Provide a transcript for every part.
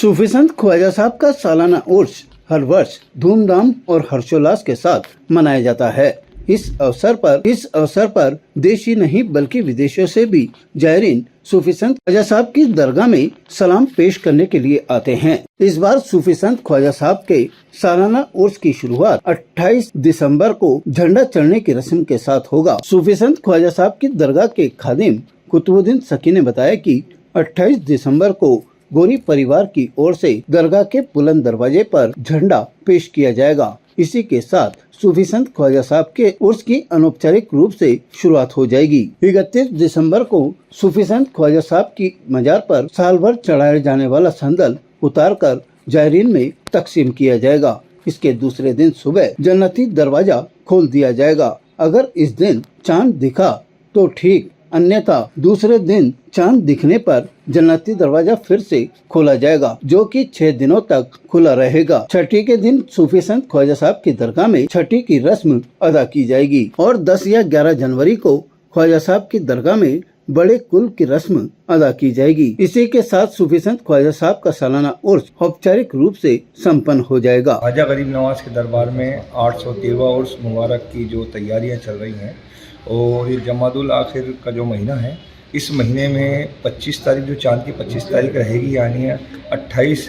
सूफी संत ख्वाजा साहब का सालाना उर्स हर वर्ष धूमधाम और हर्षोल्लास के साथ मनाया जाता है। इस अवसर पर देश ही नहीं बल्कि विदेशों से भी जायरीन सूफी संत ख्वाजा साहब की दरगाह में सलाम पेश करने के लिए आते हैं। इस बार सूफी संत ख्वाजा साहब के सालाना उर्स की शुरुआत 28 दिसंबर को झंडा चढ़ने की रस्म के साथ होगा। सूफी संत ख्वाजा साहब की दरगाह के खादिम कुतुबुद्दीन सकी ने बताया कि 28 दिसंबर को गोरी परिवार की ओर से दरगाह के बुलंद दरवाजे पर झंडा पेश किया जाएगा। इसी के साथ सूफी संत ख्वाजा साहब के उर्स की अनौपचारिक रूप से शुरुआत हो जाएगी। 31 दिसंबर को सूफी संत ख्वाजा साहब की मजार पर साल भर चढ़ाए जाने वाला संदल उतारकर जायरीन में तकसीम किया जाएगा। इसके दूसरे दिन सुबह जन्नती दरवाजा खोल दिया जाएगा। अगर इस दिन चांद दिखा तो ठीक, अन्यथा दूसरे दिन चांद दिखने पर जन्नती दरवाजा फिर से खोला जाएगा, जो कि 6 दिनों तक खुला रहेगा। छठी के दिन सूफी संत ख्वाजा साहब की दरगाह में छठी की रस्म अदा की जाएगी और 10 या 11 जनवरी को ख्वाजा साहब की दरगाह में बड़े कुल की रस्म अदा की जाएगी। इसी के साथ सूफी संत ख्वाजा साहब का सालाना उर्स औपचारिक रूप से संपन्न हो जाएगा। ख्वाजा गरीब नवाज के दरबार में 813वां उर्स मुबारक की जो तैयारियां चल रही हैं और ये जमादुल आखिर का जो महीना है, इस महीने में 25 तारीख जो चांद की 25 तारीख रहेगी, यानी 28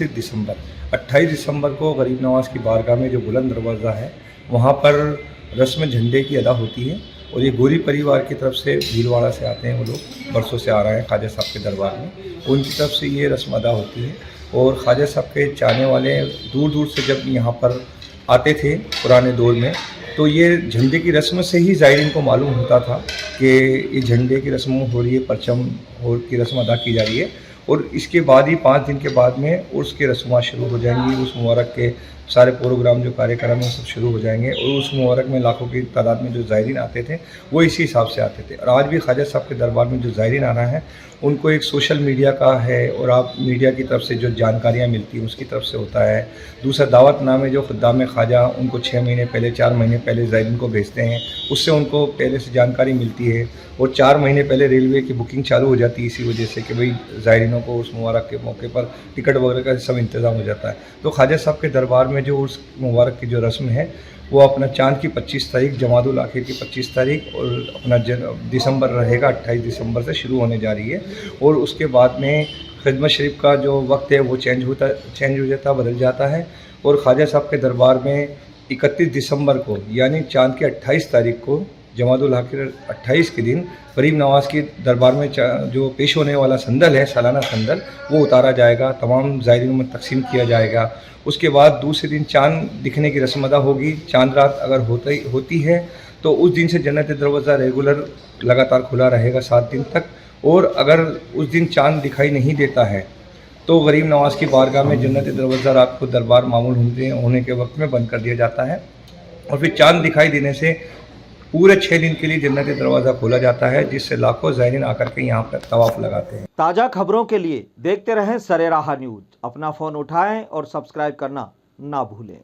दिसंबर को गरीब नवाज की बारगाह में जो बुलंद दरवाज़ा है वहाँ पर रस्म झंडे की अदा होती है। और ये गोरी परिवार की तरफ से भीलवाड़ा से आते हैं, वो लोग बरसों से आ रहे हैं ख्वाजा साहब के दरबार में, उनकी तरफ से ये रस्म अदा होती है। और ख्वाजा साहब के चाहने वाले दूर दूर से जब यहाँ पर आते थे पुराने दौर में, तो ये झंडे की रस्म से ही ज़ायरीन को मालूम होता था कि ये झंडे की रस्म हो रही है, परचम की रस्म अदा की जा रही है। और इसके बाद ही 5 दिन के बाद में उर्स की रस्मात शुरू हो जाएंगी। उस मुबारक के सारे प्रोग्राम जो कार्यक्रम है सब शुरू हो जाएंगे और उस मुबारक में लाखों की तादाद में जो ज़ायरीन आते थे वो इसी हिसाब से आते थे। और आज भी ख्वाजा साहब के दरबार में जो ज़ायरीन आ रहा है उनको एक सोशल मीडिया का है और आप मीडिया की तरफ से जो जानकारियाँ मिलती हैं उसकी तरफ से होता है। दूसरा दावतनामे जो खुद्दाम ख्वाजा उनको 6 महीने पहले 4 महीने पहले ज़ायरीन को भेजते हैं, उससे उनको पहले से जानकारी मिलती है। और 4 महीने पहले रेलवे की बुकिंग चालू हो जाती है इसी वजह से कि भाई ज़ायरीनों को उस मुबारक के मौके पर टिकट वगैरह का सब इंतज़ाम हो जाता है। तो ख्वाजा साहब के दरबार में जो उस मुबारक की जो रस्म है वो अपना चांद की 25 तारीख, जमादुल आखिर की 25 तारीख और अपना दिसंबर रहेगा 28 दिसंबर से शुरू होने जा रही है। और उसके बाद में खिदमत शरीफ का जो वक्त है वो चेंज हो जाता, बदल जाता है। और ख्वाजा साहब के दरबार में 31 दिसंबर को यानी चांद की 28 तारीख को जमादुल आखिर 28 के दिन गरीब नवाज के दरबार में जो पेश होने वाला संदल है, सालाना संदल, वो उतारा जाएगा, तमाम ज़ायरीनों में तकसीम किया जाएगा। उसके बाद दूसरे दिन चांद दिखने की रस्म अदा होगी। चांद रात अगर होती है तो उस दिन से जन्नत दरवाज़ा रेगुलर लगातार खुला रहेगा 7 दिन तक। और अगर उस दिन चांद दिखाई नहीं देता है तो गरीब नवाज की बारगाह में जन्नत दरवाज़ा रात को दरबार मामूल होने के वक्त में बंद कर दिया जाता है। और फिर चांद दिखाई देने से पूरे 6 दिन के लिए जन्नती दरवाज़ा खोला जाता है, जिससे लाखों ज़ायरीन आकर के यहाँ पर तवाफ लगाते हैं। ताज़ा खबरों के लिए देखते रहें सरेराह न्यूज़। अपना फ़ोन उठाएं और सब्सक्राइब करना ना भूलें।